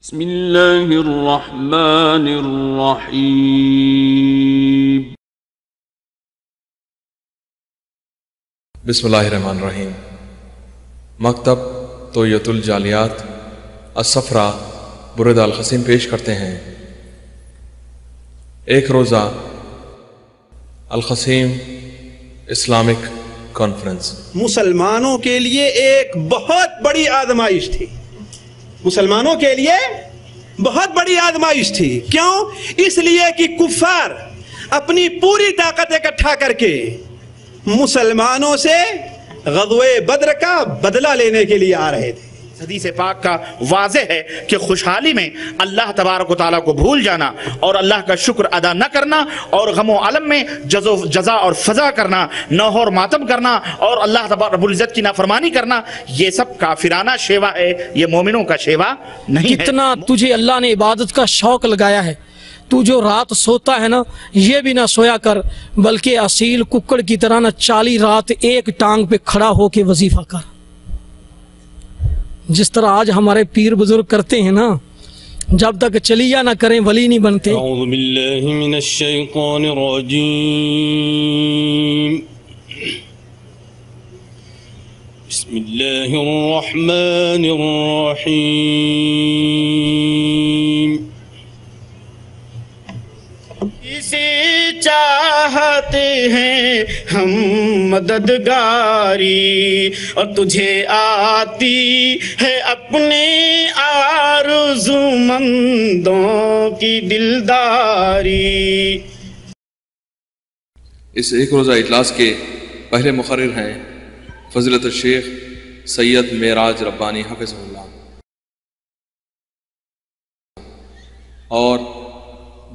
بسم اللہ الرحمن الرحیم۔ بسم اللہ الرحمن الرحیم۔ مکتب طویت الجالیات الصفرا برید القصیم پیش کرتے ہیں ایک روزہ القصیم اسلامک کانفرنس۔ مسلمانوں کے لیے ایک بہت بڑی آزمائش تھی، مسلمانوں کے لیے بہت بڑی آزمائش تھی۔ کیوں؟ اس لیے کہ کفار اپنی پوری طاقت اکٹھا کر کے مسلمانوں سے غزوہ بدر کا بدلہ لینے کے لیے آ رہے تھے۔ حدیث پاک کا واضح ہے کہ خوشحالی میں اللہ تبارک و تعالیٰ کو بھول جانا اور اللہ کا شکر ادا نہ کرنا اور غم و علم میں جزا اور فضا کرنا، نوح اور ماتم کرنا اور اللہ تبارک رب العزت کی نافرمانی کرنا، یہ سب کافرانہ شیوا ہے، یہ مومنوں کا شیوا نہیں ہے۔ کتنا تجھے اللہ نے عبادت کا شوق لگایا ہے، تو جو رات سوتا ہے نا، یہ بھی نہ سویا کر، بلکہ اصیل ککڑ کی طرح نہ 40 رات ایک ٹانگ پہ کھڑا ہو کے وظیفہ کر، جس طرح آج ہمارے پیر بزرگ کرتے ہیں نا۔ جب تک چلیا نہ کریں ولی نہیں بنتے۔ اعوذ باللہ من الشیطان الرجیم، بسم اللہ الرحمن الرحیم۔ اسے چاہتے ہیں ہم مددگاری، اور تجھے آتی ہے اپنے آرزومندوں کی دلداری۔ اس ایک روزہ اجلاس کے پہلے مقرر ہیں فضیلت الشیخ سید معراج ربانی حفظہ اللہ، اور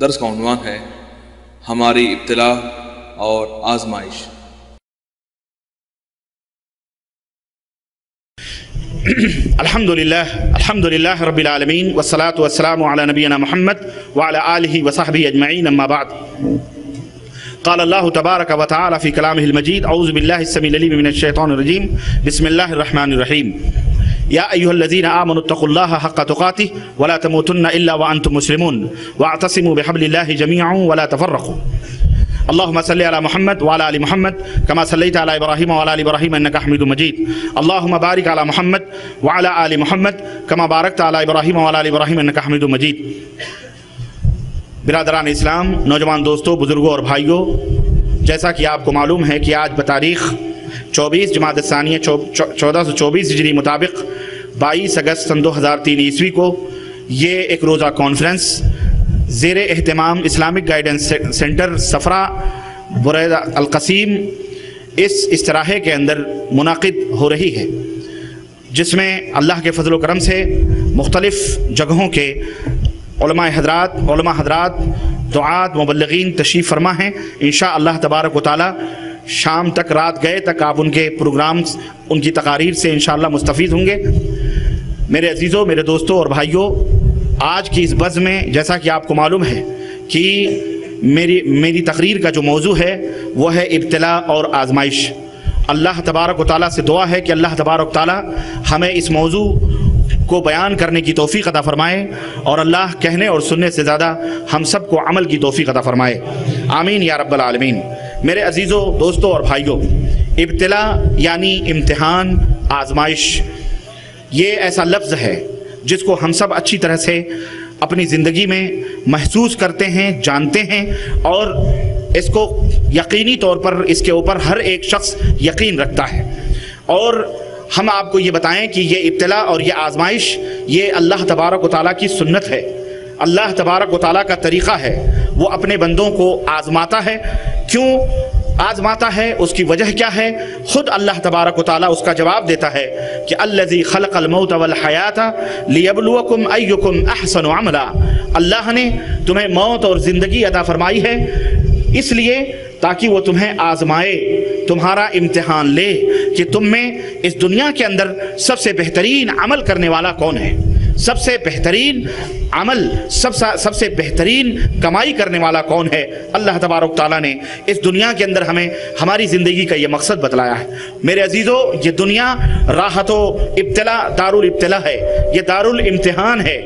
درس کا عنوان ہے ہماری ابتلا اور آزمائش۔ الحمدللہ رب العالمین، والصلاة والسلام علی نبینا محمد وعلی آلہ وصحبہ اجمعین، اما بعد۔ قال اللہ تبارک و تعالی فی کلامہ المجید، اعوذ باللہ السمیع العلیم من الشیطان الرجیم، بسم اللہ الرحمن الرحیم۔ یا ایہا الذین آمنوا اتقوا اللہ حق تقاتہ ولا تموتن الا وانتم مسلمون واعتصموا بحبل اللہ جميعا ولا تفرقوا۔ اللهم صل على محمد وعلى آل محمد كما صليت على إبراهيم وعلى آل إبراهيم إنك حميد مجيد۔ اللهم بارك على محمد وعلى آل محمد كما باركت على إبراهيم وعلى آل إبراهيم إنك حميد مجيد۔ برادران اسلام، نوجوان دوستوں، بزرگوں اور بھائیوں، جیسا کہ آپ کو معلوم ہے کہ آج بتاریخ 24 جمادی الثانیہ 1424 ہجری مطابق 22 اگست سن 2003 عیسوی کو یہ ایک روزہ کانفرنس زیر اہتمام اسلامک گائیڈنس سینٹر صفرا برید القصیم اس استراحے کے اندر منعقد ہو رہی ہے، جس میں اللہ کے فضل و کرم سے مختلف جگہوں کے علماء حضرات دعات مبلغین تشریف فرما ہیں۔ انشاءاللہ تبارک و تعالی شام تک، رات گئے تک آپ ان کے پروگرامز، ان کی تقاریر سے انشاءاللہ مستفید ہوں گے۔ میرے عزیزوں، میرے دوستوں اور بھائیوں، آج کی اس بزم میں جیسا کہ آپ کو معلوم ہے کہ میری تقریر کا جو موضوع ہے وہ ہے ابتلا اور آزمائش۔ اللہ تبارک و تعالیٰ سے دعا ہے کہ اللہ تبارک و تعالیٰ ہمیں اس موضوع کو بیان کرنے کی توفیق عطا فرمائے، اور اللہ کہنے اور سننے سے زیادہ ہم سب کو عمل کی توفیق عطا فرمائے، آمین یا رب العالمین۔ میرے عزیزوں، دوستوں اور بھائیوں، ابتلا یعنی امتحان، آزمائش، یہ ایسا لفظ ہے جس کو ہم سب اچھی طرح سے اپنی زندگی میں محسوس کرتے ہیں، جانتے ہیں، اور اس کو یقینی طور پر اس کے اوپر ہر ایک شخص یقین رکھتا ہے۔ اور ہم آپ کو یہ بتائیں کہ یہ ابتلا اور یہ آزمائش یہ اللہ تبارک و تعالیٰ کی سنت ہے، اللہ تبارک و تعالیٰ کا طریقہ ہے، وہ اپنے بندوں کو آزماتا ہے۔ کیوں آزماتا ہے؟ اس کی وجہ کیا ہے؟ خود اللہ تبارک و تعالیٰ اس کا جواب دیتا ہے کہ الذی خلق الموت والحیات لیبلوکم ایکم احسن عملا۔ اللہ نے تمہیں موت اور زندگی عطا فرمائی ہے اس لیے تاکہ وہ تمہیں آزمائے، تمہارا امتحان لے کہ تم میں اس دنیا کے اندر سب سے بہترین عمل کرنے والا کون ہے، سب سے بہترین عمل، سب سے بہترین کمائی کرنے والا کون ہے۔ اللہ تبارک تعالیٰ نے اس دنیا کے اندر ہمیں ہماری زندگی کا یہ مقصد بتلایا ہے۔ میرے عزیزوں، یہ دنیا راحت و ابتلا، دار الابتلا ہے، یہ دار الامتحان ہے۔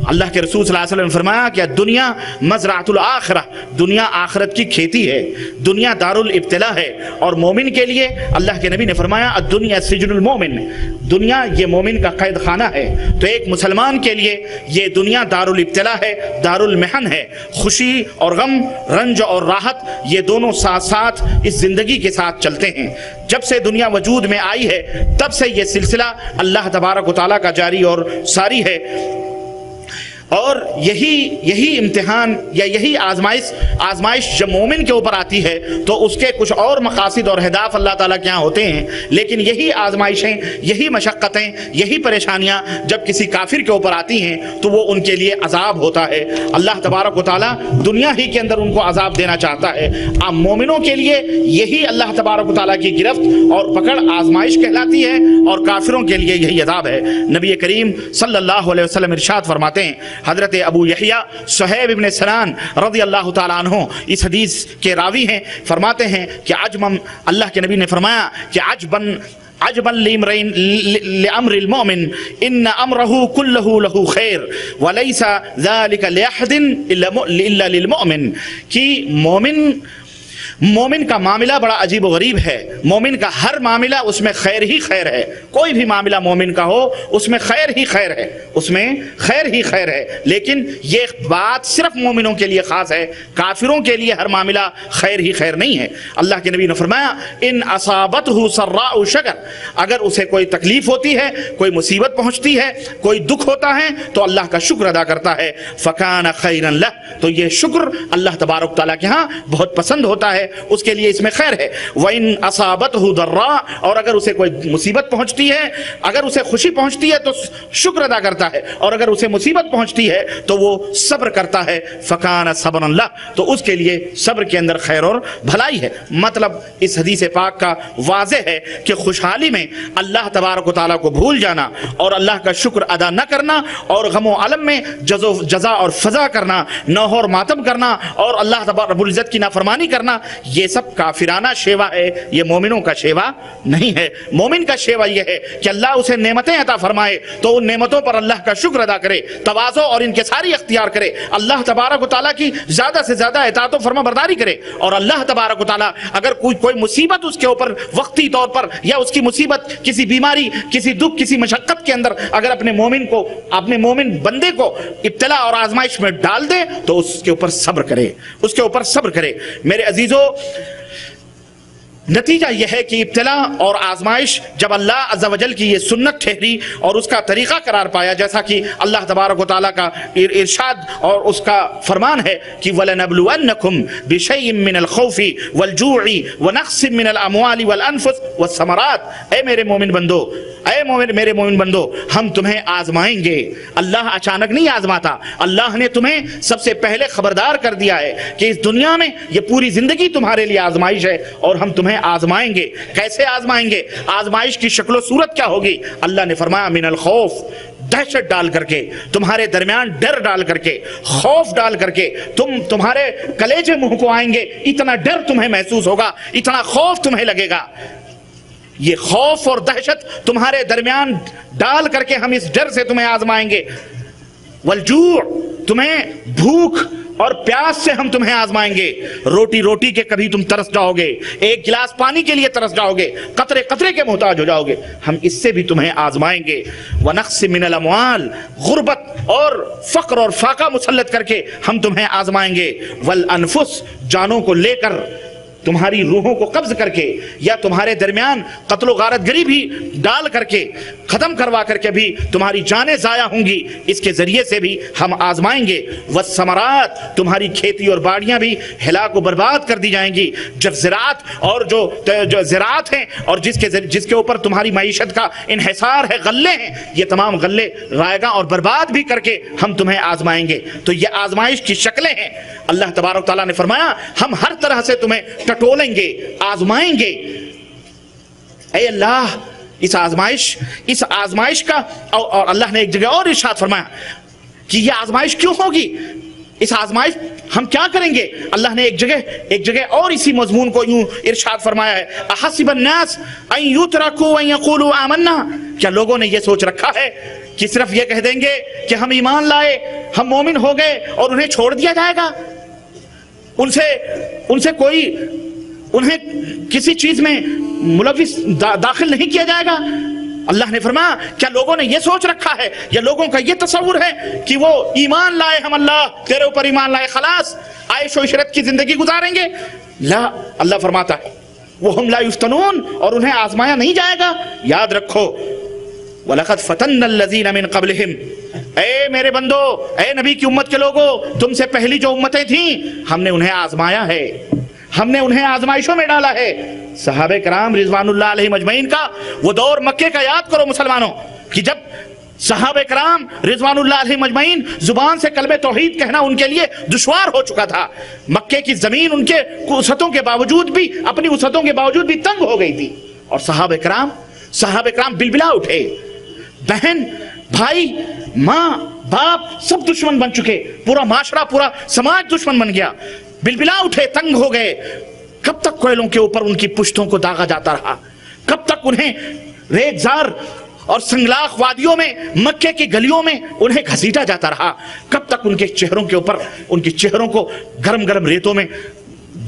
اللہ کے رسول صلی اللہ علیہ وسلم نے فرمایا کہ دنیا مزرعۃ الآخرہ، دنیا آخرت کی کھیتی ہے، دنیا دار الابتلاء ہے. اور مومن کے لیے اللہ کے نبی نے فرمایا الدنیا سجن المومن، دنیا یہ مومن کا قید خانہ ہے. تو ایک مسلمان کے لیے یہ دنیا دار الابتلاء ہے، دار المحن ہے. خوشی اور غم، رنج اور راحت، یہ دونوں ساتھ ساتھ اس زندگی کے ساتھ چلتے ہیں. جب سے دنیا وجود میں آئی ہے تب سے یہ سلسلہ اللہ تبارک و تعالیٰ کا جاری اور ساری ہے. اور یہی امتحان یا یہی آزمائش جب مومن کے اوپر آتی ہے تو اس کے کچھ اور مقاصد اور اہداف اللہ تعالیٰ کے ہاں ہوتے ہیں، لیکن یہی آزمائشیں، یہی مشقتیں، یہی پریشانیاں جب کسی کافر کے اوپر آتی ہیں تو وہ ان کے لیے عذاب ہوتا ہے. اللہ تبارک و تعالیٰ دنیا ہی کے اندر ان کو عذاب دینا چاہتا ہے. عام مومنوں کے لیے یہی اللہ تبارک و تعالیٰ کی گرفت اور پکڑ آزمائش کہلاتی ہے، اور کافروں کے لیے یہی عذاب ہے. نبی کریم صلی اللہ علیہ وسلم ارشاد فرماتے ہیں، حضرت ابو یحییٰ صہیب ابن سنان رضی اللہ تعالیٰ عنہ اس حدیث کے راوی ہیں، فرماتے ہیں کہ اللہ کے نبی نے فرمایا کہ عجبا لامر المؤمن ان امره كله له خیر وليس ذلك لاحد الا للمؤمن. کہ مومن کا معاملہ بڑا عجیب و غریب ہے. مومن کا ہر معاملہ اس میں خیر ہی خیر ہے. کوئی بھی معاملہ مومن کا ہو اس میں خیر ہی خیر ہے، اس میں خیر ہی خیر ہے. لیکن یہ بات صرف مومنوں کے لیے خاص ہے، کافروں کے لیے ہر معاملہ خیر ہی خیر نہیں ہے. اللہ کے نبی نے فرمایا ان اصابتہ سراء شکر، اگر اسے کوئی تکلیف ہوتی ہے، کوئی مصیبت پہنچتی ہے، کوئی دکھ ہوتا ہے تو اللہ کا شکر ادا کرتا ہے. فکان خیرا لہ، تو یہ شکر اللہ تبارک تعالیٰ کے ہاں بہت پسند ہوتا ہے، اس کے لیے اس میں خیر ہے. وَإِنْ أَصَابَتْهُ ضَرَّاء، اور اگر اسے کوئی مصیبت پہنچتی ہے، اگر اسے خوشی پہنچتی ہے تو شکر ادا کرتا ہے، اور اگر اسے مصیبت پہنچتی ہے تو وہ صبر کرتا ہے. فَكَانَ صَبْرًا لَهُ، تو اس کے لیے صبر کے اندر خیر اور بھلائی ہے. مطلب اس حدیث پاک کا واضح ہے کہ خوشحالی میں اللہ تبارک و تعالیٰ کو بھول جانا اور اللہ کا شکر ادا نہ کرنا، اور غم و علم میں جزا اور فضا کرنا، نوح اور ماتم کرنا، اور اللہ تبارک رب العزت کی نافرمانی کرنا، یہ سب کافرانہ شیوا ہے. یہ مومنوں کا شیوا نہیں ہے. مومن کا شیوا یہ ہے کہ اللہ اسے نعمتیں عطا فرمائے تو ان نعمتوں پر اللہ کا شکر ادا کرے، تواضع اور انکساری اختیار کرے، اللہ تبارک و تعالیٰ کی زیادہ سے زیادہ اطاعت و فرما برداری کرے. اور اللہ تبارک و تعالیٰ اگر کوئی مصیبت اس کے اوپر وقتی طور پر، یا اس کی مصیبت کسی بیماری، کسی دکھ، کسی مشقت کے اندر اگر اپنے مومن بندے کو ابتلا اور آزمائش میں ڈال دے تو اس کے اوپر صبر کرے، اس کے اوپر صبر کرے. میرے عزیزو، نتیجہ یہ ہے کہ ابتلا اور آزمائش جب اللہ عز و جل کی یہ سنت ٹھہری اور اس کا طریقہ قرار پایا، جیسا کہ اللہ تبارک و تعالیٰ کا ارشاد اور اس کا فرمان ہے کہ وَلَنَبْلُوَنَّكُمْ بِشَيْءٍ مِّنَ الْخَوْفِ وَالْجُوعِ وَنَقْصٍ مِّنَ الْأَمْوَالِ وَالْأَنفُسِ وَالثَّمَرَاتِ. اے میرے مومن بندو، ہم تمہیں آزمائیں گے. اللہ اچانک نہیں آزماتا، اللہ نے تمہیں سب سے پہلے خبردار کر دیا ہے کہ اس دنیا میں یہ پوری زندگی تمہارے لیے آزمائش ہے، اور ہم تمہیں آزمائیں گے. کیسے آزمائیں گے؟ آزمائش کی شکل و صورت کیا ہوگی؟ اللہ نے فرمایا من الخوف، دہشت ڈال کر کے، تمہارے درمیان ڈر ڈال کر کے، خوف ڈال کر کے، تمہارے کلیجے منہ کو آئیں گے، اتنا ڈر تمہیں محسوس ہوگا، اتنا خوف تمہیں لگے گا. یہ خوف اور دہشت تمہارے درمیان ڈال کر کے ہم اس ڈر سے تمہیں آزمائیں گے. والجوع، تمہیں بھوک اور پیاس سے ہم تمہیں آزمائیں گے. روٹی کے کبھی تم ترس جاؤ گے، ایک گلاس پانی کے لیے ترس جاؤ گے، قطرے کے محتاج ہو جاؤ گے، ہم اس سے بھی تمہیں آزمائیں گے. ونقص من الاموال، غربت اور فقر اور فاقہ مسلط کر کے ہم تمہیں آزمائیں گے. والانفس، جانوں کو لے کر، تمہاری روحوں کو قبض کر کے، یا تمہارے درمیان قتل و غارت گری بھی ڈال کر کے، ختم کروا کر کے بھی تمہاری جانیں ضائع ہوں گی، اس کے ذریعے سے بھی ہم آزمائیں گے. والثمرات، تمہاری کھیتی اور باڑیاں بھی ہلاک و برباد کر دی جائیں گی. جب زراعت اور جو زراعت ہیں اور جس کے اوپر تمہاری معیشت کا انحصار ہے، غلے ہیں، یہ تمام غلے رائگاں اور برباد بھی کر کے ہم تمہیں آزمائیں گے. تو یہ آزمائش کی شکلیں ہیں. اللہ تبارک تعالیٰ نے فرمایا ہم ہر طرح سے تمہیں ٹٹولیں گے، آزمائیں گے. اے اللہ، اس آزمائش کا، اور اللہ نے ایک جگہ اور ارشاد فرمایا کہ یہ آزمائش کیوں ہوگی، اس آزمائش ہم کیا کریں گے. اللہ نے ایک جگہ اور اسی مضمون کو یوں ارشاد فرمایا ہے احسب الناس ان یترکوا ان یقولوا آمنا. کیا لوگوں نے یہ سوچ رکھا ہے کہ صرف یہ کہہ دیں گے کہ ہم ایمان لائے، ہم مومن ہو گئے اور انہیں چھوڑ دیا جائے گا؟ ان سے کوئی انہیں کسی چیز میں ملوث داخل نہیں کیا جائے گا؟ اللہ نے فرمایا کیا لوگوں نے یہ سوچ رکھا ہے یا لوگوں کا یہ تصور ہے کہ وہ ایمان لائے، ہم اللہ تیرے اوپر ایمان لائے، خلاص عیش و عشرت کی زندگی گزاریں گے؟ لا، اللہ فرماتا ہے وَهُمْ لَا يُفْتَنُونَ، اور انہیں آزمایا نہیں جائے گا۔ یاد رکھو وَلَقَدْ فَتَنَّ الَّذِينَ مِن قَبْلِهِمْ، اے میرے بندو، اے نبی کی امت کے لوگوں، تم سے پہلی جو امتیں تھیں ہم نے انہیں آزمایا ہے، ہم نے انہیں آزمائشوں میں ڈالا ہے۔ صحابہ کرام رضوان اللہ علیہم اجمعین کا وہ دور مکے کا یاد کرو مسلمانوں، کہ جب صحابہ کرام رضوان اللہ علیہم اجمعین زبان سے کلمہ توحید کہنا ان کے لیے دشوار ہو چکا تھا، مکے کی زمین ان کے وسعتوں کے باوجود بھی، اپنی وسعتوں کے باوجود بھی تنگ ہو گئی تھی، اور صحابہ کرام بلبلا اٹھے، بہن بھائی ماں باپ سب دشمن بن چکے، پورا معاشرہ پورا سماج دشمن بن گیا، بلبلا اٹھے، تنگ ہو گئے۔ کب تک کوئلوں کے اوپر ان کی پشتوں کو داغا جاتا رہا؟ کب تک انہیں ریگزار اور سنگلاخ وادیوں میں، مکے کی گلیوں میں انہیں گھسیٹا جاتا رہا؟ کب تک ان کے چہروں کے اوپر، ان کے چہروں کو گرم گرم ریتوں میں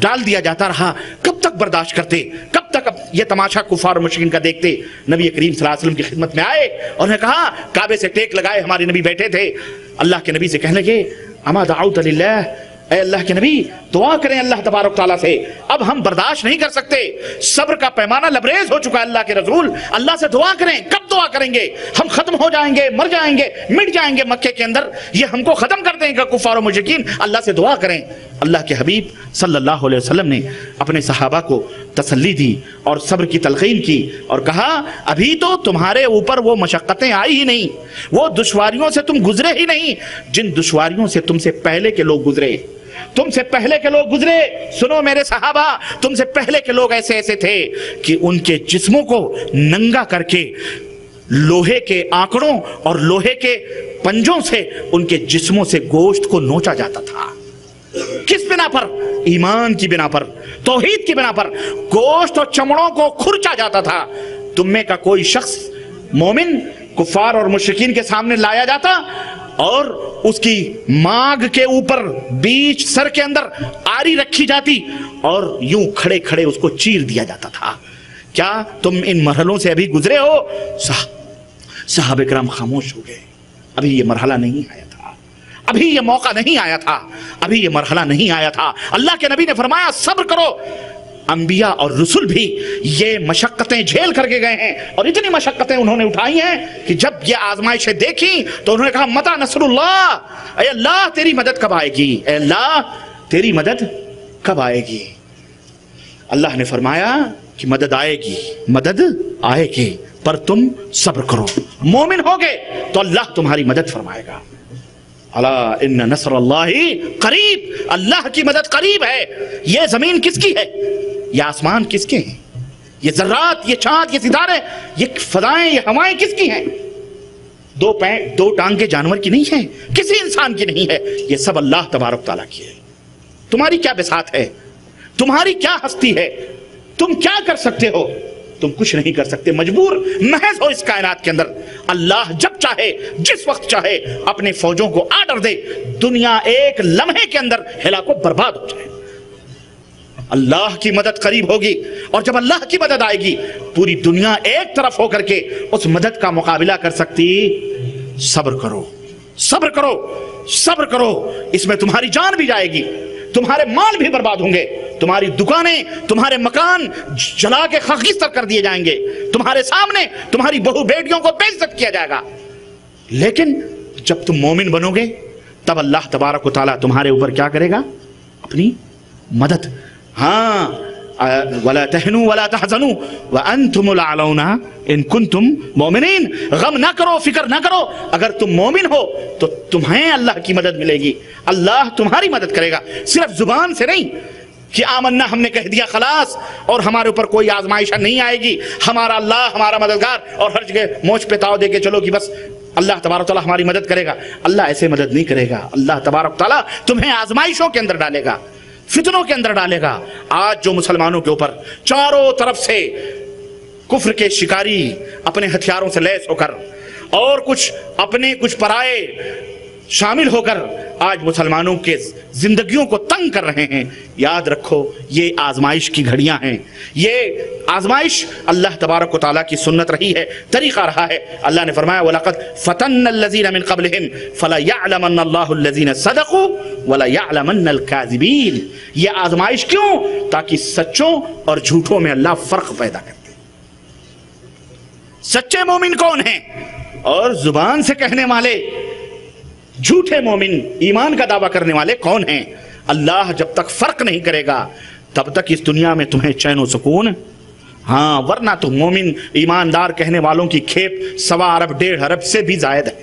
ڈال دیا جاتا رہا؟ کب تک برداشت کرتے؟ کب تک یہ تماشا کفار و مشرکین کا دیکھتے؟ نبی کریم صلی اللہ علیہ وسلم کی خدمت میں آئے اور نے کہا، کعبے سے ٹیک لگائے ہمارے نبی بیٹھے تھے، اللہ کے نبی سے کہنے لگے اما دعوت للہ، اے اللہ کے نبی دعا کریں اللہ تبارک تعالیٰ سے، اب ہم برداشت نہیں کر سکتے، صبر کا پیمانہ لبریز ہو چکا ہے، اللہ کے رسول اللہ سے دعا کریں۔ کب دعا کریں گے؟ ہم ختم ہو جائیں گے، مر جائیں گے، مٹ جائیں گے مکے کے اندر، یہ ہم کو ختم کر دیں گے کفار و مشرکین، اللہ سے دعا کریں۔ اللہ کے حبیب صلی اللہ علیہ وسلم نے اپنے صحابہ کو تسلی دی اور صبر کی تلقین کی اور کہا ابھی تو تمہارے اوپر وہ مشقتیں آئی ہی نہیں، وہ دشواریوں سے تم گزرے ہی نہیں جن دشواریوں سے تم سے پہلے کے لوگ گزرے، تم سے پہلے کے لوگ گزرے۔ سنو میرے صحابہ، تم سے پہلے کے لوگ ایسے ایسے تھے کہ ان کے جسموں کو ننگا کر کے لوہے کے آنکڑوں اور لوہے کے پنجوں سے ان کے جسموں سے گوشت کو نوچا جاتا تھا۔ کس بنا پر؟ ایمان کی بنا پر، توحید کی بنا پر گوشت اور چمڑوں کو کھرچا جاتا تھا۔ تم میں کا کوئی شخص مومن کفار اور مشرکین کے سامنے لایا جاتا اور اس کی مانگ کے اوپر بیچ سر کے اندر آری رکھی جاتی اور یوں کھڑے کھڑے اس کو چیر دیا جاتا تھا۔ کیا تم ان مرحلوں سے ابھی گزرے ہو؟ صحابہ کرام خاموش ہو گئے۔ ابھی یہ مرحلہ نہیں آیا تھا، ابھی یہ موقع نہیں آیا تھا، ابھی یہ مرحلہ نہیں آیا تھا۔ اللہ کے نبی نے فرمایا صبر کرو۔ انبیاء اور رسول بھی یہ مشقتیں جھیل کر کے گئے ہیں اور اتنی مشقتیں انہوں نے اٹھائی ہیں کہ جب یہ آزمائشیں دیکھیں تو انہوں نے کہا متی نصر اللہ، اے اللہ تیری مدد کب آئے گی، اے اللہ تیری مدد کب آئے گی؟ اللہ نے فرمایا کہ مدد آئے گی، مدد آئے گی، پر تم صبر کرو، مومن ہوگے تو اللہ تمہاری مدد فرمائے گا۔ الا ان نصر اللہ قریب، اللہ کی مدد قریب ہے۔ یہ زمین کس کی ہے؟ یہ آسمان کس کے ہیں؟ یہ ذرات، یہ چاند، یہ ستارے، یہ فضائیں، یہ ہوائیں کس کی ہیں؟ دو ٹانگ کے جانور کی نہیں ہے، کسی انسان کی نہیں ہے، یہ سب اللہ تبارک تعالیٰ کی ہے۔ تمہاری کیا بساط ہے؟ تمہاری کیا ہستی ہے؟ تم کیا کر سکتے ہو؟ تم کچھ نہیں کر سکتے، مجبور محض ہو اس کائنات کے اندر۔ اللہ جب چاہے، جس وقت چاہے اپنے فوجوں کو آرڈر دے، دنیا ایک لمحے کے اندر ہلاک و برباد ہو جائے۔ اللہ کی مدد قریب ہوگی اور جب اللہ کی مدد آئے گی پوری دنیا ایک طرف ہو کر کے اس مدد کا مقابلہ کر سکتی۔ صبر کرو، صبر کرو، صبر کرو، اس میں تمہاری جان بھی جائے گی، تمہارے مال بھی برباد ہوں گے، تمہاری دکانیں، تمہارے مکان جلا کے خاکستر کر دیے جائیں گے، تمہارے سامنے تمہاری بہو بیٹیوں کو بے عزت کیا جائے گا، لیکن جب تم مومن بنو گے تب اللہ تبارک و تعالیٰ تمہارے اوپر کیا کرے گا؟ اپنی مدد۔ ہاں وَلَا تَهْنُوا وَلَا تَحْزَنُوا وَأَنْتُمُ الْأَعْلَوْنَ إِن كُنتُم مُؤْمِنِينَ۔ غم نہ کرو، فکر نہ کرو، اگر تم مومن ہو تو تمہیں اللہ کی مدد ملے گی، اللہ تمہاری مدد کرے گا۔ صرف زبان سے نہیں کہ آمنا ہم نے کہہ دیا خلاص اور ہمارے اوپر کوئی آزمائش نہیں آئے گی، ہمارا اللہ ہمارا مددگار، اور ہر جگہ موچ پہ تاؤ دے کے چلو کہ بس اللہ تبارک تعالیٰ ہماری مدد کرے گا۔ اللہ ایسے مدد نہیں کرے گا، اللہ تبارک تعالیٰ تمہیں آزمائشوں کے اندر ڈالے گا، فتنوں کے اندر ڈالے گا۔ آج جو مسلمانوں کے اوپر چاروں طرف سے کفر کے شکاری اپنے ہتھیاروں سے لیس ہو کر اور کچھ اپنے کچھ پرائے شامل ہو کر آج مسلمانوں کے زندگیوں کو تنگ کر رہے ہیں. یاد رکھو یہ آزمائش کی گھڑیاں ہیں. یہ آزمائش اللہ تبارک و تعالیٰ کی سنت رہی ہے, طریقہ رہا ہے. اللہ نے فرمایا وَلَقَدْ فَتَنَّ الَّذِينَ مِن قَبْلِهِمْ فَلَيَعْلَمَنَّ اللَّهُ الَّذِينَ صَدَقُوا وَلَيَعْلَمَنَّ الْكَاذِبِينَ. یہ آزمائش کیوں؟ تاکہ سچوں اور جھوٹوں میں اللہ فرق پیدا کرتے. سچے مومن کون ہیں اور زبان سے کہنے والے جھوٹے مومن ایمان کا دعویٰ کرنے والے کون ہیں؟ اللہ جب تک فرق نہیں کرے گا تب تک اس دنیا میں تمہیں چین و سکون. ہاں ورنہ تو مومن ایماندار کہنے والوں کی کھیپ 1.25 ارب 1.5 ارب سے بھی زائد ہے.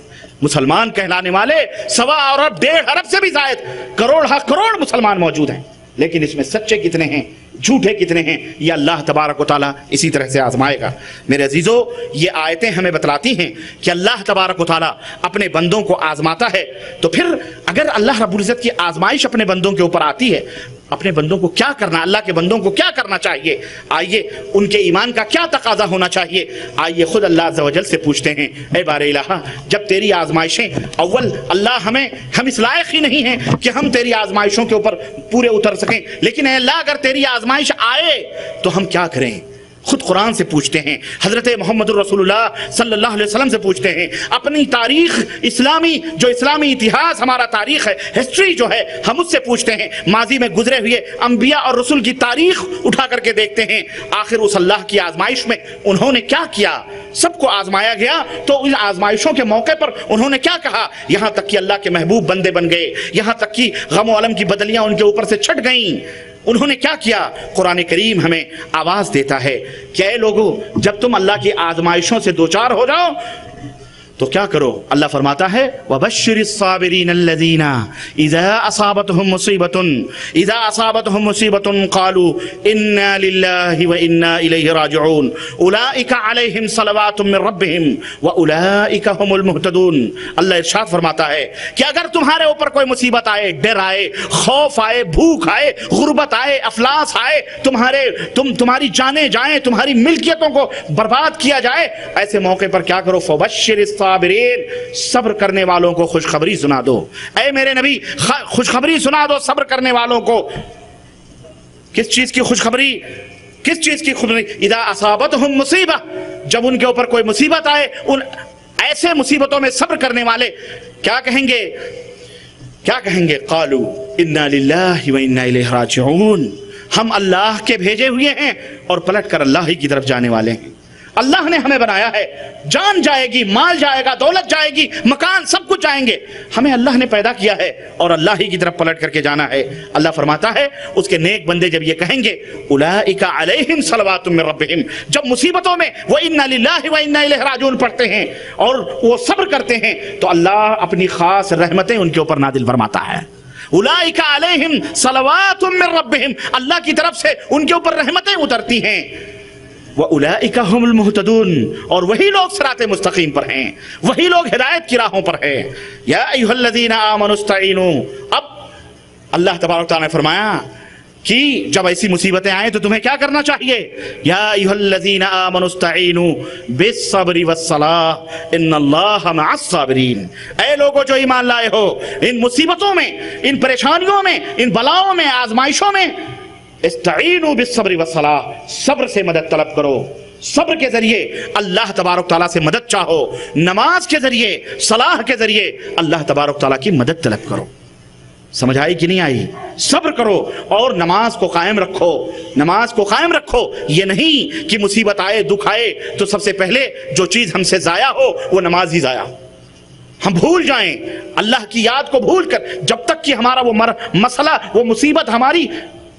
مسلمان کہلانے والے 1.25 ارب 1.5 ارب سے بھی زائد, کروڑ ہا کروڑ مسلمان موجود ہیں. لیکن اس میں سچے کتنے ہیں, جھوٹے کتنے ہیں, یہ اللہ تبارک و تعالیٰ اسی طرح سے آزمائے گا. میرے عزیزو, یہ آیتیں ہمیں بتلاتی ہیں کہ اللہ تبارک و تعالیٰ اپنے بندوں کو آزماتا ہے. تو پھر اگر اللہ رب العزت کی آزمائش اپنے بندوں کے اوپر آتی ہے, اپنے بندوں کو کیا کرنا, اللہ کے بندوں کو کیا کرنا چاہیے؟ آئیے ان کے ایمان کا کیا تقاضا ہونا چاہیے, آئیے خود اللہ عز و جل سے پوچھتے ہیں. اے بار الہ, جب تیری آزمائشیں, اول اللہ ہم اس لائق ہی نہیں ہیں کہ ہم تیری آزمائشوں کے اوپر پورے اتر سکیں, لیکن اے اللہ اگر تیری آزمائش آئے تو ہم کیا کریں؟ خود قرآن سے پوچھتے ہیں, حضرت محمد الرسول اللہ صلی اللہ علیہ وسلم سے پوچھتے ہیں, اپنی تاریخ اسلامی, جو اسلامی اتہاس ہمارا تاریخ ہے, ہسٹری جو ہے, ہم اس سے پوچھتے ہیں. ماضی میں گزرے ہوئے انبیاء اور رسول کی تاریخ اٹھا کر کے دیکھتے ہیں, آخر اس اللہ کی آزمائش میں انہوں نے کیا کیا. سب کو آزمایا گیا تو ان آزمائشوں کے موقع پر انہوں نے کیا کہا, یہاں تک کہ اللہ کے محبوب بندے بن گئے, یہاں تک کہ غم و علم کی بدلیاں ان کے اوپر سے چھٹ گئیں. انہوں نے کیا کیا؟ قرآن کریم ہمیں آواز دیتا ہے کہ اے لوگو, جب تم اللہ کی آزمائشوں سے دوچار ہو جاؤ تو کیا کرو؟ اللہ فرماتا ہے وَبَشِّرِ الصَّابِرِينَ الَّذِينَ إِذَا أَصَابَتْهُمْ مُصِيبَةٌ قَالُوا إِنَّا لِلَّهِ وَإِنَّا إِلَيْهِ رَاجِعُونَ أُولَئِكَ عَلَيْهِمْ صَلَوَاتٌ مِّن رَّبِّهِمْ وَأُولَئِكَ هُمُ الْمُهْتَدُونَ. اللہ ارشاد فرماتا ہے کہ اگر تمہارے اوپر کوئی مصیبت آئے, ڈر آئے, خوف آئے, بھوک آئے, غربت آئے, افلاس آئے, تمہاری جانیں جائیں, تمہاری ملکیتوں کو برباد کیا جائے, ایسے موقع پر کیا کرو؟ فَبَشِّرِ الصابرین, صبر کرنے والوں کو خوشخبری سنا دو. اے میرے نبی, خوشخبری سنا دو صبر کرنے والوں کو. کس چیز کی خوشخبری؟ کس چیز کی خوشخبری؟ اذا اصابتہم مصیبہ, جب ان کے اوپر کوئی مصیبت آئے, ان ایسے مصیبتوں میں صبر کرنے والے کیا کہیں گے؟ کیا کہیں گے؟ قالوا انا للہ و انا الیہ راجعون, ہم اللہ کے بھیجے ہوئے ہیں اور پلٹ کر اللہ ہی کی طرف جانے والے ہیں. اللہ نے ہمیں بنایا ہے, جان جائے گی, مال جائے گا, دولت جائے گی, مکان, سب کچھ جائیں گے, ہمیں اللہ نے پیدا کیا ہے اور اللہ ہی کی طرف پلٹ کر کے جانا ہے. اللہ فرماتا ہے اس کے نیک بندے جب یہ کہیں گے اولئک علیہم صلوات من ربہم, جب مصیبتوں میں وہ انا للہ و انا الیہ راجعون پڑھتے ہیں اور وہ صبر کرتے ہیں تو اللہ اپنی خاص رحمتیں ان کے اوپر نازل فرماتا ہے. اولئک علیہم صلوات من ربہم, اللہ کی طرف سے ان کے اوپر رحمتیں اترتی ہیں. وَأُولَئِكَ هُمُ الْمُهْتَدُونَ, اور وہی لوگ صراط مستقیم پر ہیں, وہی لوگ ہدایت کی راہوں پر ہیں. یا ایھا الذین آمنوا استعینوا, اب اللہ تبارک تعالیٰ نے فرمایا کہ جب ایسی مصیبتیں آئیں تو تمہیں کیا کرنا چاہیے؟ یا ایھا الذین آمنوا استعینوا بالصبر والصلاۃ ان اللہ مع الصابرین. اے لوگوں جو ایمان لائے ہو, ان مصیبتوں میں, ان پریشانیوں میں, ان بلاؤں میں, آزمائشوں میں استعینوا بالصبر والصلاۃ, صبر سے مدد طلب کرو. صبر کے ذریعے اللہ تبارک تعالیٰ سے مدد چاہو, نماز کے ذریعے, صلاح کے ذریعے اللہ تبارک تعالیٰ کی مدد طلب کرو. سمجھ آئی کہ نہیں آئی؟ صبر کرو اور نماز کو قائم رکھو, نماز کو قائم رکھو. یہ نہیں کہ مصیبت آئے, دکھ آئے تو سب سے پہلے جو چیز ہم سے ضائع ہو وہ نماز ہی ضائع ہو, ہم بھول جائیں اللہ کی یاد کو بھول کر, جب تک کہ ہمارا وہ مسئلہ, وہ مصیبت ہماری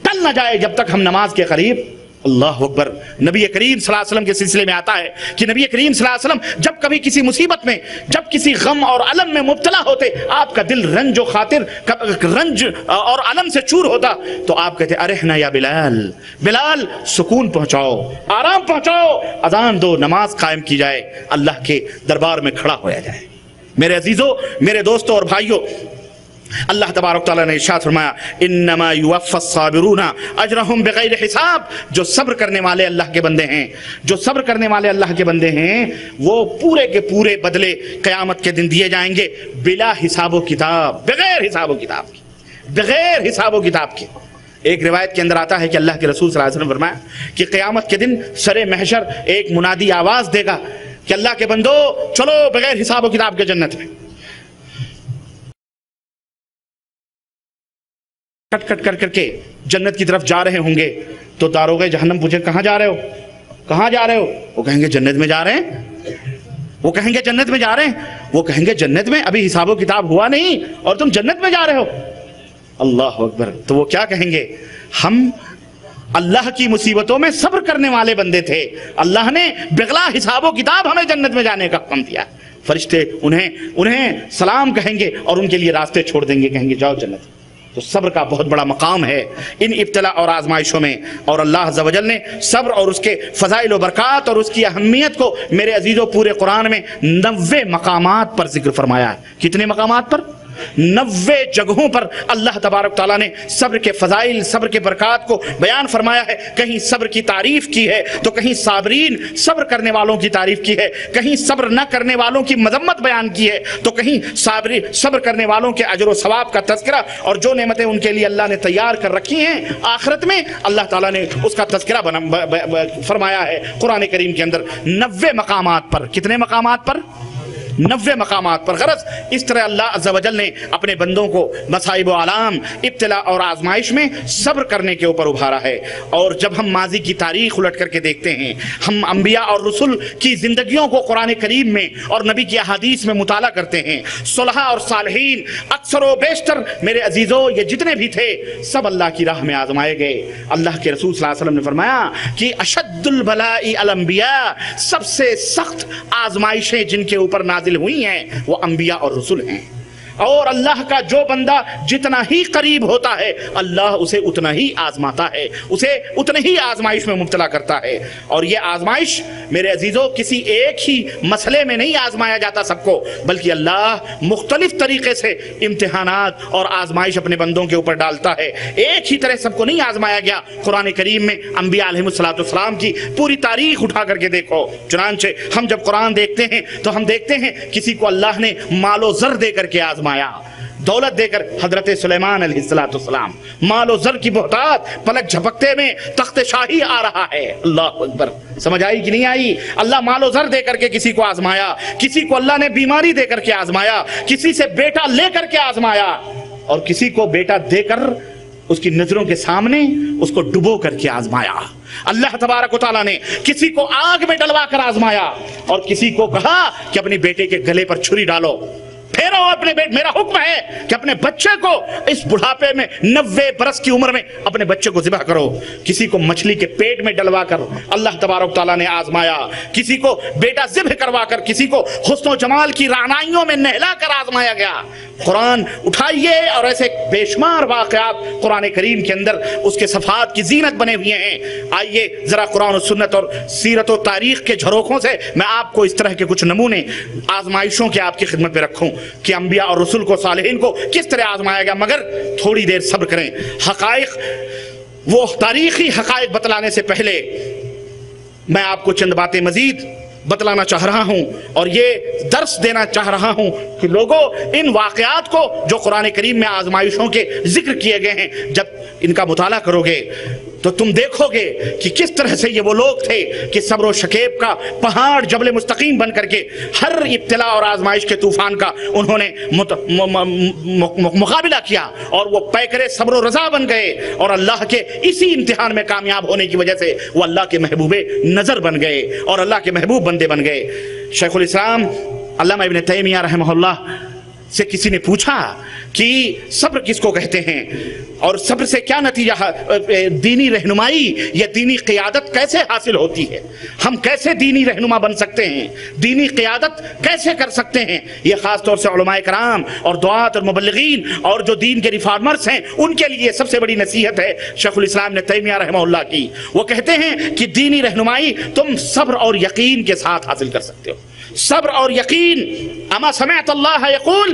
ٹل نہ جائے, جب تک ہم نماز کے قریب. اللہ اکبر. نبی کریم صلی اللہ علیہ وسلم کے سلسلے میں آتا ہے کہ نبی کریم صلی اللہ علیہ وسلم جب کبھی کسی مصیبت میں, جب کسی غم اور علم میں مبتلا ہوتے, آپ کا دل رنج و خاطر, رنج اور علم سے چور ہوتا, تو آپ کہتے ارحنا یا بلال, بلال سکون پہنچاؤ, آرام پہنچاؤ, اذان دو, نماز قائم کی جائے, اللہ کے دربار میں کھڑا ہویا جائے. میرے عزیزوں, میرے دوستوں اور بھائیوں, اللہ تبارک تعالیٰ نے ارشاد فرمایا انما یوفی الصابرون اجرہم بغیر حساب. جو صبر کرنے والے اللہ کے بندے ہیں، جو صبر کرنے والے اللہ کے بندے ہیں، وہ پورے کے پورے بدلے قیامت کے دن دیے جائیں گے بلا حساب و کتاب، بغیر حساب و کتاب کی، بغیر حساب و کتاب کے. ایک روایت کے اندر آتا ہے کہ اللہ کے رسول صلی اللہ علیہ وسلم فرمایا کہ قیامت کے دن سر محشر ایک منادی آواز دے گا کہ اللہ کے بندو چلو بغیر حساب و کتاب کے جنت میں. کٹ کٹ کر کے جنت کی طرف جا رہے ہوں گے تو داروغ جہنم پوچھے کہاں جا رہے ہو، کہاں جا رہے ہو؟ وہ کہیں گے جنت میں جا رہے ہیں. وہ کہیں گے جنت میں جا رہے ہیں. وہ کہیں گے جنت میں ابھی حساب و کتاب ہوا نہیں اور تم جنت میں جا رہے ہو. اللہ اکبر. تو وہ کیا کہیں گے؟ ہم اللہ کی مصیبتوں میں صبر کرنے والے بندے تھے، اللہ نے بغلا حساب و کتاب ہمیں جنت میں جانے کا حکم دیا. فرشتے انہیں سلام کہیں گے اور ان کے لیے راستے چھوڑ دیں گے، کہیں گے جاؤ جنت. تو صبر کا بہت بڑا مقام ہے ان ابتلا اور آزمائشوں میں، اور اللہ عز و جل نے صبر اور اس کے فضائل و برکات اور اس کی اہمیت کو میرے عزیزوں پورے قرآن میں 90 مقامات پر ذکر فرمایا ہے. کتنے مقامات پر؟ 90 جگہوں پر اللہ تبارک تعالیٰ نے صبر کے فضائل، صبر کے برکات کو بیان فرمایا ہے. کہیں صبر کی تعریف کی ہے تو کہیں صابرین صبر کرنے والوں کی تعریف کی ہے، کہیں صبر نہ کرنے والوں کی مذمت بیان کی ہے، تو کہیں صبر کرنے والوں کے اجر و ثواب کا تذکرہ اور جو نعمتیں ان کے لیے اللہ نے تیار کر رکھی ہیں آخرت میں اللہ تعالیٰ نے اس کا تذکرہ فرمایا ہے قرآن کریم کے اندر 90 مقامات پر. کتنے مقامات پر؟ 90 مقامات پر. غرض اس طرح اللہ عز و جل نے اپنے بندوں کو مصائب و آلام، ابتلا اور آزمائش میں صبر کرنے کے اوپر ابھارا ہے. اور جب ہم ماضی کی تاریخ الٹ کر کے دیکھتے ہیں، ہم انبیاء اور رسول کی زندگیوں کو قرآن کریم میں اور نبی کی احادیث میں مطالعہ کرتے ہیں، صلحاء اور صالحین اکثر و بیشتر میرے عزیزوں یہ جتنے بھی تھے سب اللہ کی راہ میں آزمائے گئے. اللہ کے رسول صلی اللہ علیہ وسلم نے فرمایا کہ اشد البلاء الانبیاء، سب سے سخت آزمائشیں جن کے اوپر نازل ہوئی ہیں وہ انبیاء اور رسول ہیں. اور اللہ کا جو بندہ جتنا ہی قریب ہوتا ہے اللہ اسے اتنا ہی آزماتا ہے، اسے اتنے ہی آزمائش میں مبتلا کرتا ہے. اور یہ آزمائش میرے عزیزوں کسی ایک ہی مسئلے میں نہیں آزمایا جاتا سب کو، بلکہ اللہ مختلف طریقے سے امتحانات اور آزمائش اپنے بندوں کے اوپر ڈالتا ہے. ایک ہی طرح سب کو نہیں آزمایا گیا. قرآن کریم میں انبیاء علیہ السلام کی پوری تاریخ اٹھا کر کے دیکھو. چنانچہ ہم جب قرآن دیکھتے ہیں تو ہم دیکھتے ہیں کسی کو اللہ نے مال و زر دے کر کے آزمایا، دولت دے کر. حضرت سلیمان علیہ السلام مال و زر کی بہتات، پلک جھپکتے میں تخت شاہی آ رہا ہے. اللہ اکبر. سمجھ آئی کہ نہیں آئی؟ اللہ مال و زر دے کر کے کسی کو آزمایا، کسی کو اللہ نے بیماری دے کر کے آزمایا، کسی سے بیٹا لے کر کے آزمایا، اور کسی کو بیٹا دے کر اس کی نظروں کے سامنے اس کو ڈبو کر کے آزمایا. اللہ تبارک و تعالیٰ نے کسی کو آگ میں ڈلوا کر آزمایا اور کسی کو کہا کہ اپنے بیٹے کے گلے پر چھری ڈالو، پھیرو اپنے میرا حکم ہے کہ اپنے بچے کو اس بڑھاپے میں 90 برس کی عمر میں اپنے بچے کو ذبح کرو. کسی کو مچھلی کے پیٹ میں ڈلوا کر اللہ تبارک تعالیٰ نے آزمایا، کسی کو بیٹا ذبح کروا کر، کسی کو حسن و جمال کی رعنائیوں میں نہلا کر آزمایا گیا. قرآن اٹھائیے اور ایسے بے شمار واقعات قرآن کریم کے اندر اس کے صفحات کی زینت بنے ہوئے ہیں. آئیے ذرا قرآن و سنت اور سیرت و تاریخ کے جھروکھوں سے میں آپ کو اس طرح کے کچھ نمونے آزمائشوں کے آپ کی خدمت پہ رکھوں کہ انبیاء اور رسول کو، صالحین کو کس طرح آزمایا گیا. مگر تھوڑی دیر صبر کریں. حقائق، وہ تاریخی حقائق بتلانے سے پہلے میں آپ کو چند باتیں مزید بتلانا چاہ رہا ہوں اور یہ درس دینا چاہ رہا ہوں کہ لوگوں ان واقعات کو جو قرآن کریم میں آزمائشوں کے ذکر کیے گئے ہیں، جب ان کا مطالعہ کرو گے تو تم دیکھو گے کہ کس طرح سے یہ وہ لوگ تھے کہ صبر و شکیب کا پہاڑ جبل مستقیم بن کر کے ہر ابتلا اور آزمائش کے طوفان کا انہوں نے مقابلہ کیا اور وہ پیکرے صبر و رضا بن گئے اور اللہ کے اسی امتحان میں کامیاب ہونے کی وجہ سے وہ اللہ کے محبوب نظر بن گئے اور اللہ کے محبوب بندے بن گئے. شیخ الاسلام علامہ ابن تیمیہ رحمہ اللہ سے کسی نے پوچھا کہ صبر کس کو کہتے ہیں اور صبر سے کیا نتیجہ، دینی رہنمائی یا دینی قیادت کیسے حاصل ہوتی ہے، ہم کیسے دینی رہنما بن سکتے ہیں، دینی قیادت کیسے کر سکتے ہیں. یہ خاص طور سے علماء کرام اور دعات اور مبلغین اور جو دین کے ریفارمرز ہیں ان کے لیے سب سے بڑی نصیحت ہے شیخ الاسلام نے تیمیہ رحمہ اللہ کی. وہ کہتے ہیں کہ دینی رہنمائی تم صبر اور یقین کے ساتھ حاصل کر سکتے ہو. صبر اور یقین. اما سمعت اللہ یقول،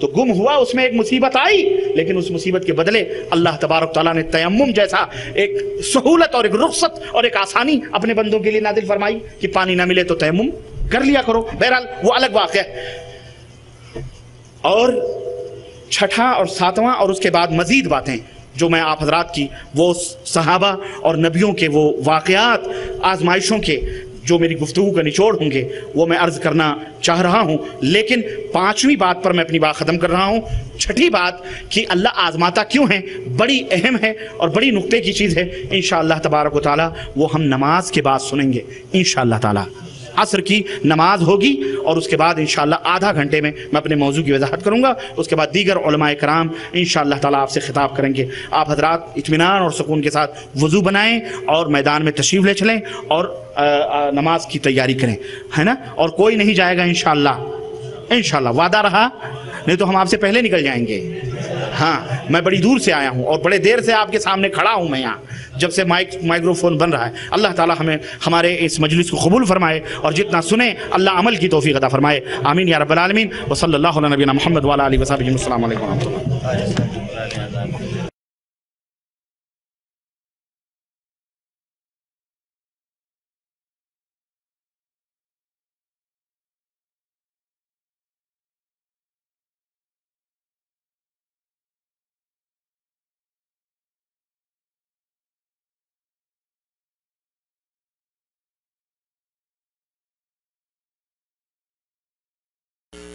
تو گم ہوا, اس میں ایک مصیبت آئی, لیکن اس مصیبت کے بدلے اللہ تبارک تعالیٰ نے تیمم جیسا ایک سہولت اور ایک رخصت اور ایک آسانی اپنے بندوں کے لیے نازل فرمائی کہ پانی نہ ملے تو تیمم کر لیا کرو. بہرحال وہ الگ واقعہ ہے. اور چھٹا اور ساتواں اور اس کے بعد مزید باتیں جو میں آپ حضرات کی وہ صحابہ اور نبیوں کے وہ واقعات آزمائشوں کے جو میری گفتگو کا نچوڑ ہوں گے وہ میں عرض کرنا چاہ رہا ہوں. لیکن پانچویں بات پر میں اپنی بات ختم کر رہا ہوں. چھٹی بات کہ اللہ آزماتا کیوں ہے, بڑی اہم ہے اور بڑی نقطے کی چیز ہے. انشاءاللہ تبارک و تعالی وہ ہم نماز کے بعد سنیں گے. انشاءاللہ تعالی عصر کی نماز ہوگی اور اس کے بعد انشاءاللہ آدھا گھنٹے میں اپنے موضوع کی وضاحت کروں گا. اس کے بعد دیگر علماء کرام انشاءاللہ تعالی آپ سے خطاب کریں گے. آپ حضرات اطمینان اور سکون کے ساتھ وضو بنائیں اور میدان میں تشریف لے چلیں اور نماز کی تیاری کریں, ہے نا. اور کوئی نہیں جائے گا انشاءاللہ, انشاءاللہ وعدہ رہا, نہیں تو ہم آپ سے پہلے نکل جائیں گے. ہاں میں بڑی دور سے آیا ہوں اور بڑے دیر سے آپ کے سامنے کھڑا ہوں میں یہاں جب سے مائکروفون بن رہا ہے. اللہ تعالی ہمیں ہمارے اس مجلس کو قبول فرمائے اور جتنا سنیں اللہ عمل کی توفیق عطا فرمائے. آمین یا رب العالمین. وصلی اللہ علی نبینا محمد وعلی آلہ وصحبہ. السلام علیکم ورحمۃ اللہ.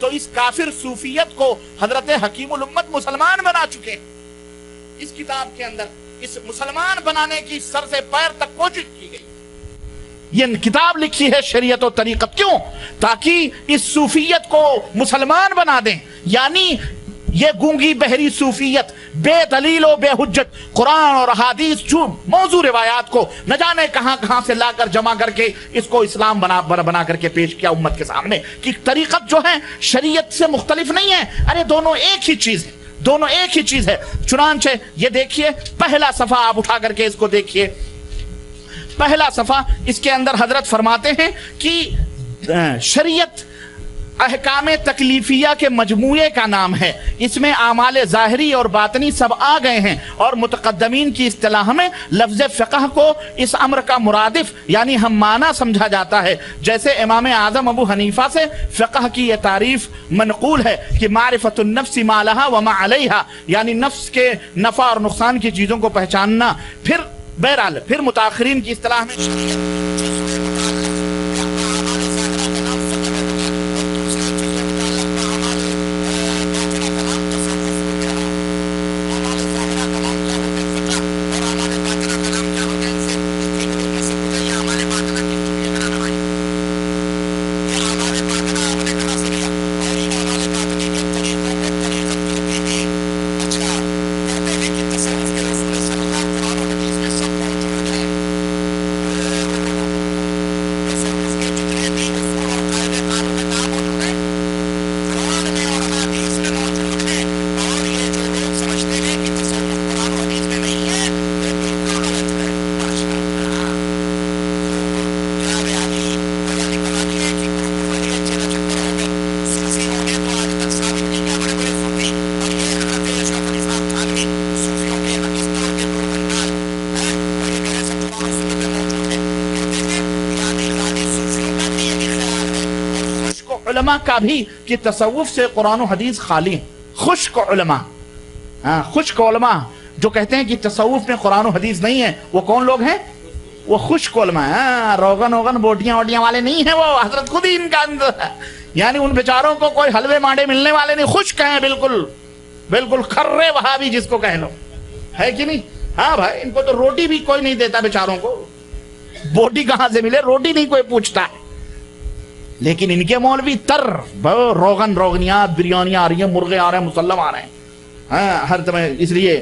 تو اس کافر صوفیت کو حضرت حکیم الامت مسلمان بنا چکے. اس کتاب کے اندر اس مسلمان بنانے کی سر سے پیر تک کوشش کی گئی. یہ کتاب لکھی ہے شریعت و طریقت, کیوں؟ تاکہ اس صوفیت کو مسلمان بنا دیں. یعنی یہ گونگی بہری صوفیت بے دلیل و بے حجت قرآن اور احادیث موضوع روایات کو نہ جانے کہاں کہاں سے لا کر جمع کر کے اس کو اسلام بنا کر کے پیش کیا امت کے سامنے کہ طریقت جو ہے شریعت سے مختلف نہیں ہے. ارے دونوں ایک ہی چیز ہے, دونوں ایک ہی چیز ہے. چنانچہ یہ دیکھیے پہلا صفحہ آپ اٹھا کر کے اس کو دیکھیے. پہلا صفحہ اس کے اندر حضرت فرماتے ہیں کہ شریعت احکام تکلیفیہ کے مجموعے کا نام ہے. اس میں اعمال ظاہری اور باطنی سب آ گئے ہیں اور متقدمین کی اصطلاح میں لفظ فقہ کو اس امر کا مرادف یعنی ہم معنی سمجھا جاتا ہے. جیسے امام اعظم ابو حنیفہ سے فقہ کی یہ تعریف منقول ہے کہ معرفت النفس ما لہا وما علیہا, یعنی نفس کے نفع اور نقصان کی چیزوں کو پہچاننا. پھر بہرحال پھر متاخرین کی اصطلاح میں علماء کا بھی کہ تصوف سے قرآن و حدیث خالی ہیں. خشک علماء, خشک علماء جو کہتے ہیں کہ تصوف میں قرآن و حدیث نہیں ہے, وہ کون لوگ ہیں؟ وہ خشک علماء ہیں. روغن بوٹیاں والے نہیں ہیں, وہ حضرت خود ہی ان کا اندر ہے. یعنی ان بیچاروں کو کوئی حلوے مانڈے ملنے والے نہیں, خشک ہیں بالکل, بالکل کھرے وہابی جس کو کہہ لو, ہے کہ نہیں؟ ہاں بھائی, ان کو تو روٹی بھی کوئی نہیں دیتا بیچاروں کو. بوٹی کہاں سے ملے, روٹی نہیں کوئی پوچھتا. لیکن ان کے مولوی تر روغنیات بریانیاں آ رہی ہیں, مرغے آ رہے ہیں, مسلم آ رہے ہیں ہر طرح. اس لیے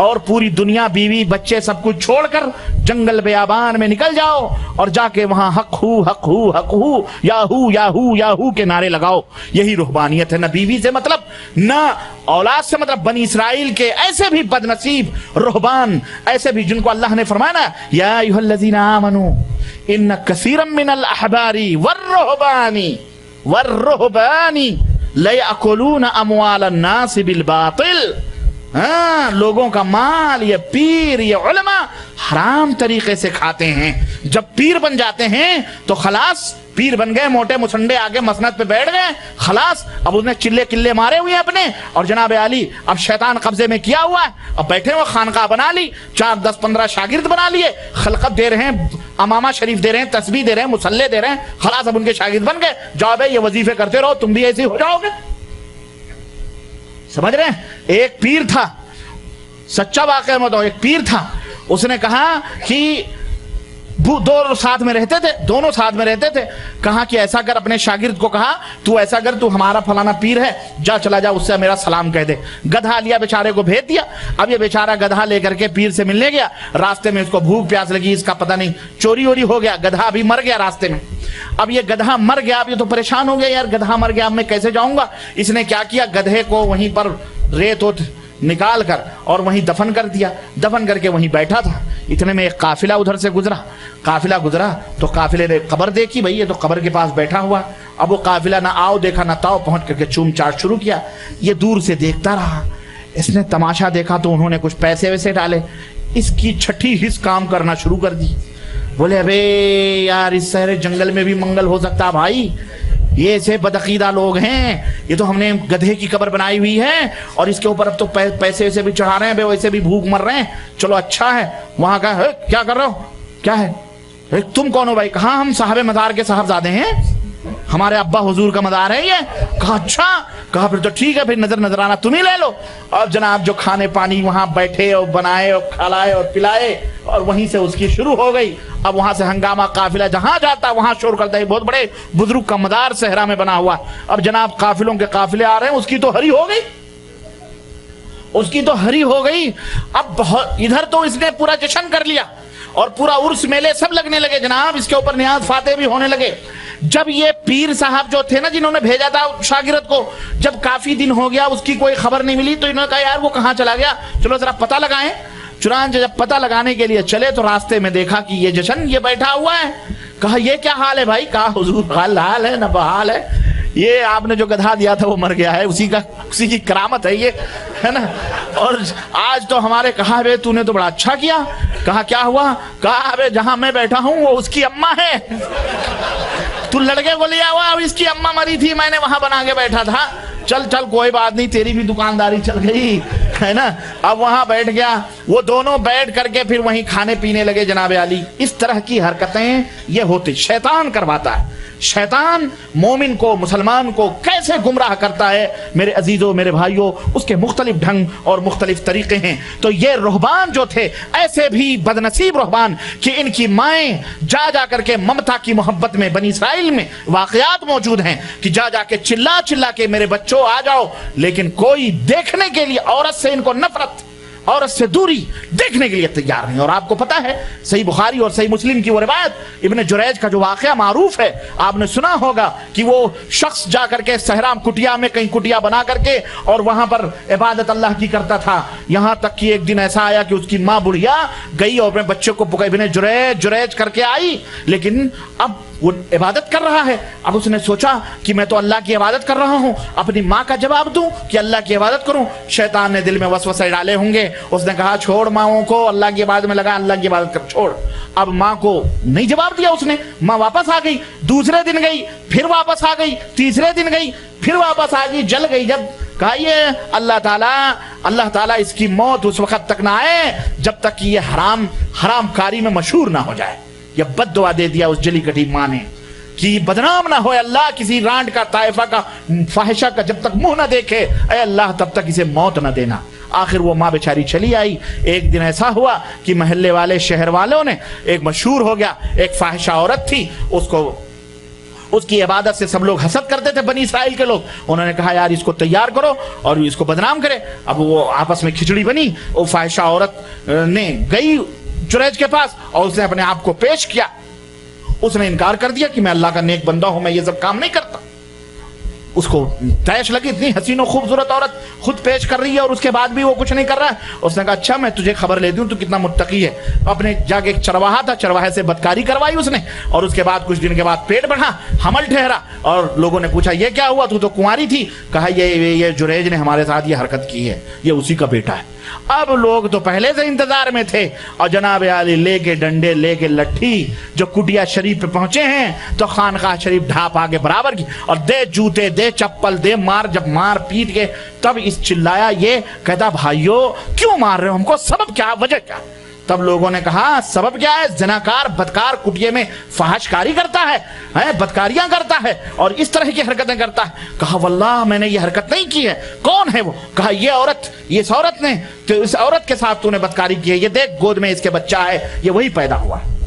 اور پوری دنیا بیوی بچے سب کچھ چھوڑ کر جنگل بیابان میں نکل جاؤ اور جا کے وہاں حق ہو حق ہو حق ہو یاہو یاہو یاہو کے نعرے لگاؤ. یہی روحانیت ہے. نہ بیوی سے مطلب نہ اولاد سے مطلب. بنی اسرائیل کے ایسے بھی بد نصیب رہبان، ایسے بھی جن کو اللہ نے فرمایا نا یا ایھا الذین آمنوا ان کثیرا من الاحبار والرہبان لیأکلون اموال الناس بالباطل. ہاں، لوگوں کا مال یہ پیر یہ علماء حرام طریقے سے کھاتے ہیں. جب پیر بن جاتے ہیں تو خلاص، پیر بن گئے، موٹے مسنڈے آگے مسند پہ بیٹھ گئے، خلاص اب اس نے چلے کلے مارے ہوئے ہیں اپنے. اور جناب علی اب شیطان قبضے میں کیا ہوا ہے، اب بیٹھے ہوئے خانقاہ بنا لی، 4 10 15 شاگرد بنا لیے، خلقت دے رہے ہیں، امامہ شریف دے رہے ہیں، تسبیح دے رہے ہیں، مصلے دے رہے ہیں. خلاص اب ان کے شاگرد بن گئے. جاؤ بھائی یہ وظیفے کرتے رہو، تم بھی ایسے ہو جاؤ گے. سمجھ رہے ہیں؟ ایک پیر تھا، سچا واقعہ میں تو ایک پیر تھا، اس نے کہا کہ دونوں ساتھ میں رہتے تھے. کہا کہ ایسا کر، اپنے شاگرد کو کہا تو ایسا کر، تو ہمارا فلانا پیر ہے، جا چلا جا اس سے میرا سلام کہہ دے. گدھا لیا، بیچارے کو بھیج دیا. اب یہ بیچارہ گدھا لے کر کے پیر سے ملنے گیا. راستے میں اس کو بھوک پیاس لگی، اس کا پتہ نہیں چوری ووری ہو گیا، گدھا ابھی مر گیا راستے میں. اب یہ گدھا مر گیا، اب یہ تو پریشان ہو گیا، یار گدھا مر گیا، اب میں کیسے جاؤں گا. اس نے کیا کیا، گدھے کو وہیں پر ریت نکال کر اور وہیں دفن کر دیا. دفن کر کے وہیں بیٹھا تھا. اتنے میں ایک قافلہ ادھر سے گزرا. قافلہ گزرا تو قافلے نے قبر دیکھی، بھئی یہ تو قبر کے پاس بیٹھا ہوا. اب وہ قافلہ نہ آؤ دیکھا نہ تاؤ، پہنچ کر کے چوم چاٹ شروع کیا. یہ دور سے دیکھتا رہا. اس نے تماشا دیکھا تو انہوں نے کچھ پیسے ویسے ڈالے. اس کی چھٹی حص کام کرنا شروع کر دی. بولے ابے یار اس سارے جنگل میں بھی منگل ہو سکتا بھائی، یہ ایسے بدعقیدہ لوگ ہیں، یہ تو ہم نے گدھے کی قبر بنائی ہوئی ہے اور اس کے اوپر اب تو پیسے ویسے بھی چڑھا رہے ہیں، ویسے بھی بھوک مر رہے ہیں. چلو اچھا ہے. وہاں کا کیا کر رہے ہو، کیا ہے، تم کون ہو بھائی؟ کہاں ہم صاحب مزار کے صاحبزادے ہیں، ہمارے ابا حضور کا مزار ہے یہ. کہا اچھا. کہا پھر تو ٹھیک ہے، پھر نظرانہ تم ہی لے لو. اور جناب جو کھانے پانی وہاں بیٹھے اور بنائے اور کھلائے اور پلائے، اور وہیں سے اس کی شروع ہو گئی. اب وہاں سے ہنگامہ، قافلہ جہاں جاتا وہاں شور کرتا ہے. بہت بڑے بزرگ کا مدار صحرا میں بنا ہوا. اب جناب قافلوں کے قافلے آ رہے ہیں، اس کی تو ہری ہو گئی، اس کی تو ہری ہو گئی. اب بہت ادھر تو اس نے پورا جشن کر لیا اور پورا عرس میلے سب لگنے لگے جناب. اس کے اوپر نیاز فاتح بھی ہونے لگے. جب یہ پیر صاحب جو تھے نا، جنہوں نے بھیجا تھا شاگرد کو، جب کافی دن ہو گیا اس کی کوئی خبر نہیں ملی، تو انہوں نے کہا یار وہ کہاں چلا گیا، چلو ذرا پتہ لگائیں. چنانچہ جب پتہ لگانے کے لیے چلے تو راستے میں دیکھا کہ یہ جشن یہ بیٹھا ہوا ہے. کہا یہ کیا حال ہے بھائی؟ کہا حضور حال ہے نہ بحال ہے، یہ آپ نے جو گدھا دیا تھا وہ مر گیا ہے، اسی کی کرامت ہے یہ، ہے نا. اور آج تو ہمارے کہا بے تو نے تو بڑا اچھا کیا. کہا کیا ہوا؟ کہا بے جہاں میں بیٹھا ہوں وہ اس کی اماں ہے، تو لڑکے کو لیا ہوا، اب اس کی اماں مری تھی، میں نے وہاں بنا کے بیٹھا تھا. چل چل کوئی بات نہیں، تیری بھی دکانداری چل گئی، ہے نا. اب وہاں بیٹھ گیا. وہ دونوں بیٹھ کر کے پھر وہیں کھانے پینے لگے جناب علی. اس طرح کی حرکتیں یہ ہوتی، شیطان کرواتا ہے. شیطان مومن کو، مسلمان کو کیسے گمراہ کرتا ہے میرے عزیزوں، میرے بھائیوں، اس کے مختلف ڈھنگ اور مختلف طریقے ہیں. تو یہ رہبان جو تھے ایسے بھی بدنصیب رہبان کہ ان کی مائیں جا جا کر کے ممتا کی محبت میں، بنی اسرائیل میں واقعات موجود ہیں کہ جا جا کے چلا چلا کے میرے بچوں آ جاؤ، لیکن کوئی دیکھنے کے لیے عورت سے ان کو نفرت، عورت سے دوری، دیکھنے کے لیے تیار نہیں. اور آپ کو پتا ہے صحیح بخاری اور صحیح مسلم کی وہ روایت، ابن جریج کا جو واقعہ معروف ہے، آپ نے سنا ہوگا کہ وہ شخص جا کر کے صحرا کٹیا میں کہیں کٹیا بنا کر کے اور وہاں پر عبادت اللہ کی کرتا تھا. یہاں تک کہ ایک دن ایسا آیا کہ اس کی ماں بڑھیا گئی اور اپنے بچے کو ابن جریج جریج کر کے آئی، لیکن اب وہ عبادت کر رہا ہے. اب اس نے سوچا کہ میں تو اللہ کی عبادت کر رہا ہوں، اپنی ماں کا جواب دوں کہ اللہ کی عبادت کروں. شیطان نے دل میں وسوسے ڈالے ہوں گے. اس نے کہا چھوڑ ماؤں کو، اللہ کی عبادت میں لگا، اللہ کی عبادت کر، چھوڑ. اب ماں کو نہیں جواب دیا اس نے. ماں واپس آ گئی، دوسرے دن گئی، پھر واپس آ گئی، تیسرے دن گئی، پھر واپس آ گئی. جل گئی. جب کہا یہ اللہ تعالیٰ اس کی موت اس وقت تک نہ آئے جب تک کہ یہ حرام کاری میں مشہور نہ ہو جائے. یہ بد دعا دے دیا اس جلی کٹی ماں نے کہ بدنام نہ ہو اللہ، کسی رانڈ کا، طائفہ کا، فاحشہ کا جب تک منہ نہ دیکھے، اے اللہ تب تک اسے موت نہ دینا. آخر وہ ماں بیچاری چلی آئی. ایک دن ایسا ہوا کہ محلے والے، شہر والوں نے، ایک مشہور ہو گیا، ایک فاحشہ عورت تھی، اس کو اس کی عبادت سے سب لوگ حسد کرتے تھے بنی اسرائیل کے لوگ. انہوں نے کہا یار اس کو تیار کرو اور اس کو بدنام کرے. اب وہ آپس میں کھچڑی بنی. وہ فاحشہ عورت نے گئی جریج کے پاس اور اس نے اپنے آپ کو پیش کیا. اس نے انکار کر دیا کہ میں اللہ کا نیک بندہ ہوں, میں یہ سب کام نہیں کرتا. اس کو تیش لگی, اتنی حسین و خوبصورت عورت خود پیش کر رہی ہے اور اس کے بعد بھی وہ کچھ نہیں کر رہا ہے. اس نے کہا اچھا میں تجھے خبر لے دوں تو کتنا متقی ہے. اپنے جا کے ایک چرواہا تھا, چرواہے سے بدکاری کروائی اس نے, اور اس کے بعد کچھ دن کے بعد پیٹ بڑھا, حمل ٹھہرا, اور لوگوں نے پوچھا یہ کیا ہوا, تو کنواری تھی. کہا یہ جریج نے ہمارے ساتھ یہ حرکت کی ہے, یہ اسی کا بیٹا ہے. اب لوگ تو پہلے سے انتظار میں تھے, اور جناب عالی لے کے ڈنڈے لے کے لٹھی جو کٹیا شریف پہ پہنچے ہیں تو خانقاہ شریف ڈھاپ آگے برابر کی, اور دے جوتے دے چپل دے مار. جب مار پیٹ کے تب اس چلایا, یہ کہتا بھائیو کیوں مار رہے ہو ہم کو, سبب کیا, وجہ کیا؟ تب لوگوں نے کہا سبب کیا ہے, زناکار بدکار کٹیے میں فحش کاری کرتا ہے, بدکاریاں کرتا ہے اور اس طرح کی حرکتیں کرتا ہے. کہا واللہ میں نے یہ حرکت نہیں کی ہے. کون ہے وہ؟ کہا یہ عورت, اس عورت نے, تو اس عورت کے ساتھ تو نے بدکاری کی ہے, یہ دیکھ گود میں اس کے بچہ ہے, یہ وہی پیدا ہوا ہے.